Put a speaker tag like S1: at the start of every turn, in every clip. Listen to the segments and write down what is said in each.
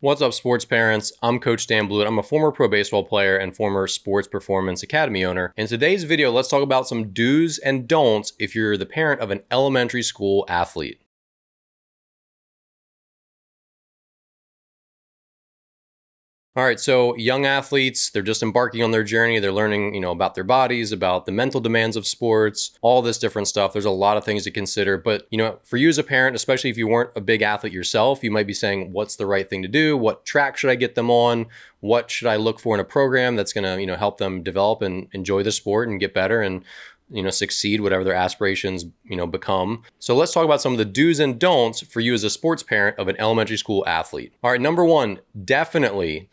S1: What's up, sports parents? I'm Coach Dan Blewett. I'm a former pro baseball player and former Sports Performance Academy owner. In today's video, let's talk about some do's and don'ts if you're the parent of an elementary school athlete. All right, so young athletes, they're just embarking on their journey. They're learning, about their bodies, about the mental demands of sports, all this different stuff. There's a lot of things to consider. But, for you as a parent, especially if you weren't a big athlete yourself, you might be saying, what's the right thing to do? What track should I get them on? What should I look for in a program that's going to, help them develop and enjoy the sport and get better and succeed, whatever their aspirations, become. So let's talk about some of the do's and don'ts for you as a sports parent of an elementary school athlete. All right, number one, definitely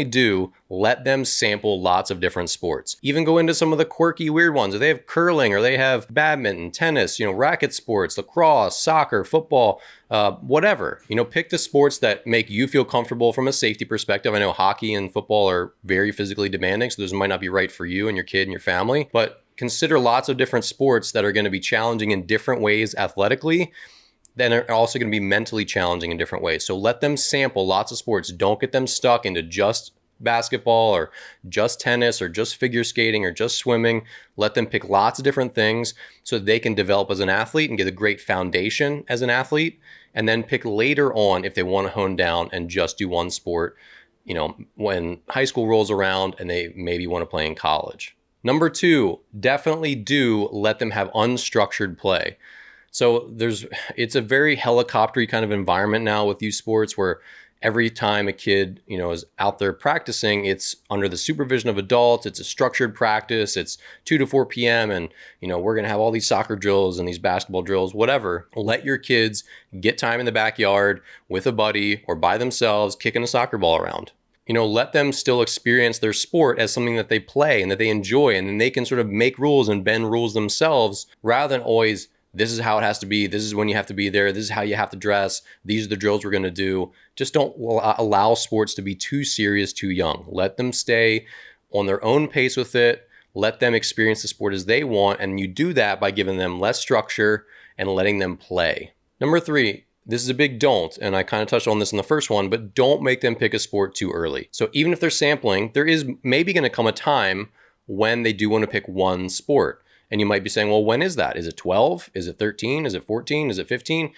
S1: do let them sample lots of different sports. Even go into some of the quirky, weird ones. If they have curling or they have badminton, tennis, racket sports, lacrosse, soccer, football, whatever. Pick the sports that make you feel comfortable from a safety perspective. I know hockey and football are very physically demanding, so those might not be right for you and your kid and your family, but consider lots of different sports that are going to be challenging in different ways athletically, then are also going to be mentally challenging in different ways. So let them sample lots of sports. Don't get them stuck into just basketball or just tennis or just figure skating or just swimming. Let them pick lots of different things so that they can develop as an athlete and get a great foundation as an athlete, and then pick later on if they want to hone down and just do one sport, when high school rolls around and they maybe want to play in college. Number two, definitely do let them have unstructured play. So it's a very helicopter-y kind of environment now with youth sports where every time a kid, is out there practicing, it's under the supervision of adults. It's a structured practice. It's 2 to 4 p.m. and, we're going to have all these soccer drills and these basketball drills, whatever. Let your kids get time in the backyard with a buddy or by themselves kicking a soccer ball around. Let them still experience their sport as something that they play and that they enjoy, and then they can sort of make rules and bend rules themselves rather than always, this is how it has to be, this is when you have to be there, this is how you have to dress, these are the drills we're going to do. Just don't allow sports to be too serious too young. Let them stay on their own pace with it. Let them experience the sport as they want, and you do that by giving them less structure and letting them play. Number three, this is a big don't, and I kind of touched on this in the first one, but don't make them pick a sport too early. So even if they're sampling, there is maybe going to come a time when they do want to pick one sport. And you might be saying, well, when is that? Is it 12? Is it 13? Is it 14? Is it 15?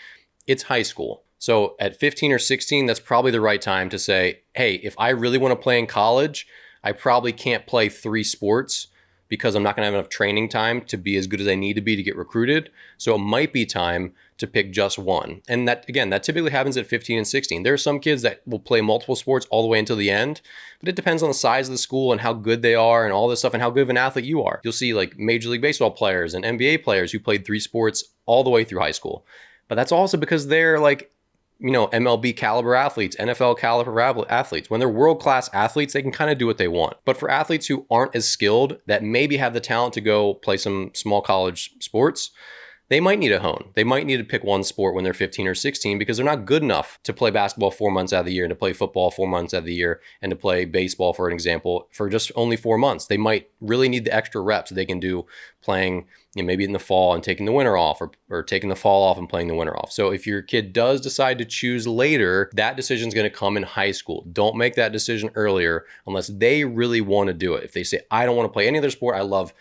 S1: It's high school. So at 15 or 16, that's probably the right time to say, hey, if I really want to play in college, I probably can't play 3 sports because I'm not going to have enough training time to be as good as I need to be to get recruited. So it might be time to pick just one. And that typically happens at 15 and 16. There are some kids that will play multiple sports all the way until the end, but it depends on the size of the school and how good they are and all this stuff and how good of an athlete you are. You'll see like Major League Baseball players and NBA players who played 3 sports all the way through high school. But that's also because they're like, MLB caliber athletes, NFL caliber athletes. When they're world-class athletes, they can kind of do what they want. But for athletes who aren't as skilled, that maybe have the talent to go play some small college sports, they might need a hone. They might need to pick one sport when they're 15 or 16 because they're not good enough to play basketball 4 months out of the year and to play football 4 months out of the year and to play baseball, for an example, for just only 4 months. They might really need the extra reps they can do playing, maybe in the fall and taking the winter off or taking the fall off and playing the winter off. So if your kid does decide to choose later, that decision is going to come in high school. Don't make that decision earlier unless they really want to do it. If they say, I don't want to play any other sport, I love,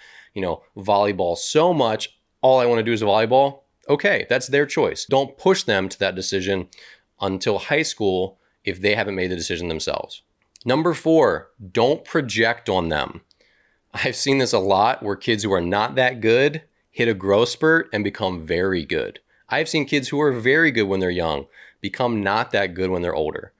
S1: volleyball so much, all I want to do is volleyball, okay, that's their choice. Don't push them to that decision until high school if they haven't made the decision themselves. Number 4, don't project on them. I've seen this a lot where kids who are not that good hit a growth spurt and become very good. I've seen kids who are very good when they're young become not that good when they're older.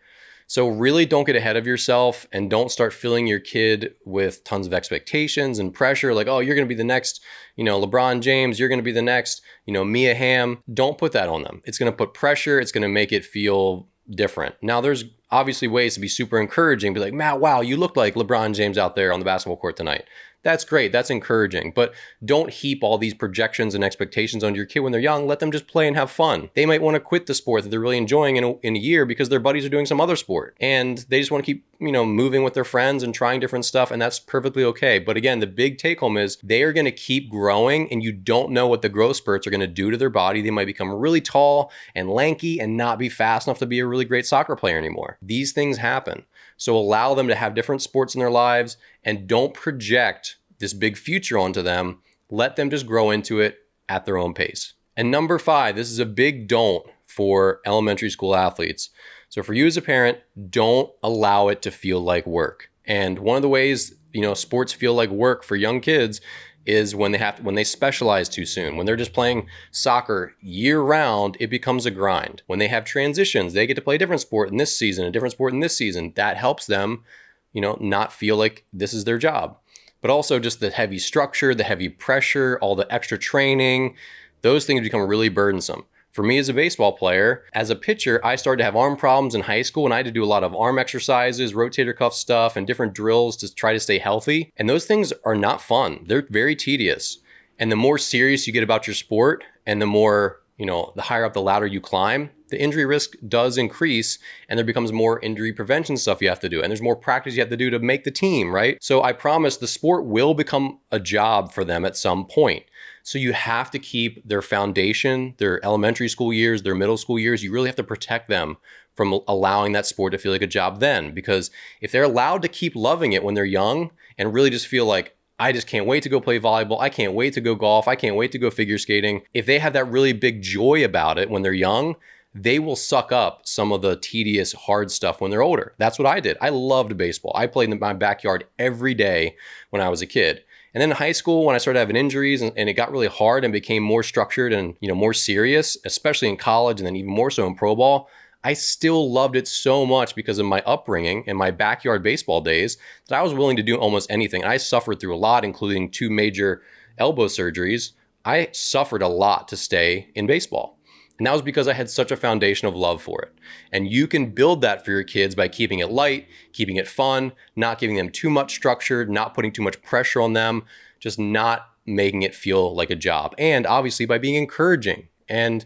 S1: So really don't get ahead of yourself and don't start filling your kid with tons of expectations and pressure like, oh, you're going to be the next, LeBron James, you're going to be the next, Mia Hamm. Don't put that on them. It's going to put pressure. It's going to make it feel different. Now, there's obviously ways to be super encouraging, be like, Matt, wow, you look like LeBron James out there on the basketball court tonight. That's great. That's encouraging. But don't heap all these projections and expectations onto your kid when they're young. Let them just play and have fun. They might want to quit the sport that they're really enjoying in a year because their buddies are doing some other sport. And they just want to keep, moving with their friends and trying different stuff. And that's perfectly okay. But again, the big take home is they are going to keep growing and you don't know what the growth spurts are going to do to their body. They might become really tall and lanky and not be fast enough to be a really great soccer player anymore. These things happen. So allow them to have different sports in their lives and don't project this big future onto them. Let them just grow into it at their own pace. And number 5, this is a big don't for elementary school athletes. So for you as a parent, don't allow it to feel like work. And one of the ways, sports feel like work for young kids is when they specialize too soon. When they're just playing soccer year round, it becomes a grind. When they have transitions, they get to play a different sport in this season, a different sport in this season. That helps them, not feel like this is their job. But also just the heavy structure, the heavy pressure, all the extra training, those things become really burdensome. For me as a baseball player, as a pitcher, I started to have arm problems in high school and I had to do a lot of arm exercises, rotator cuff stuff, and different drills to try to stay healthy. And those things are not fun. They're very tedious. And the more serious you get about your sport and the more, the higher up the ladder you climb, the injury risk does increase and there becomes more injury prevention stuff you have to do. And there's more practice you have to do to make the team, right? So I promise the sport will become a job for them at some point. So you have to keep their foundation, their elementary school years, their middle school years. You really have to protect them from allowing that sport to feel like a job then. Because if they're allowed to keep loving it when they're young and really just feel like, I just can't wait to go play volleyball, I can't wait to go golf, I can't wait to go figure skating. If they have that really big joy about it when they're young, they will suck up some of the tedious, hard stuff when they're older. That's what I did. I loved baseball. I played in my backyard every day when I was a kid. And then in high school, when I started having injuries and it got really hard and became more structured and more serious, especially in college and then even more so in pro ball, I still loved it so much because of my upbringing and my backyard baseball days that I was willing to do almost anything. And I suffered through a lot, including 2 major elbow surgeries. I suffered a lot to stay in baseball. And that was because I had such a foundation of love for it. And you can build that for your kids by keeping it light, keeping it fun, not giving them too much structure, not putting too much pressure on them, just not making it feel like a job. And obviously by being encouraging and,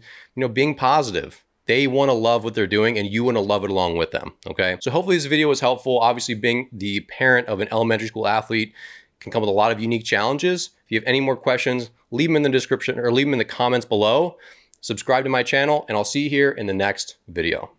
S1: being positive. They want to love what they're doing and you want to love it along with them, okay? So hopefully this video was helpful. Obviously being the parent of an elementary school athlete can come with a lot of unique challenges. If you have any more questions, leave them in the description or leave them in the comments below. Subscribe to my channel, and I'll see you here in the next video.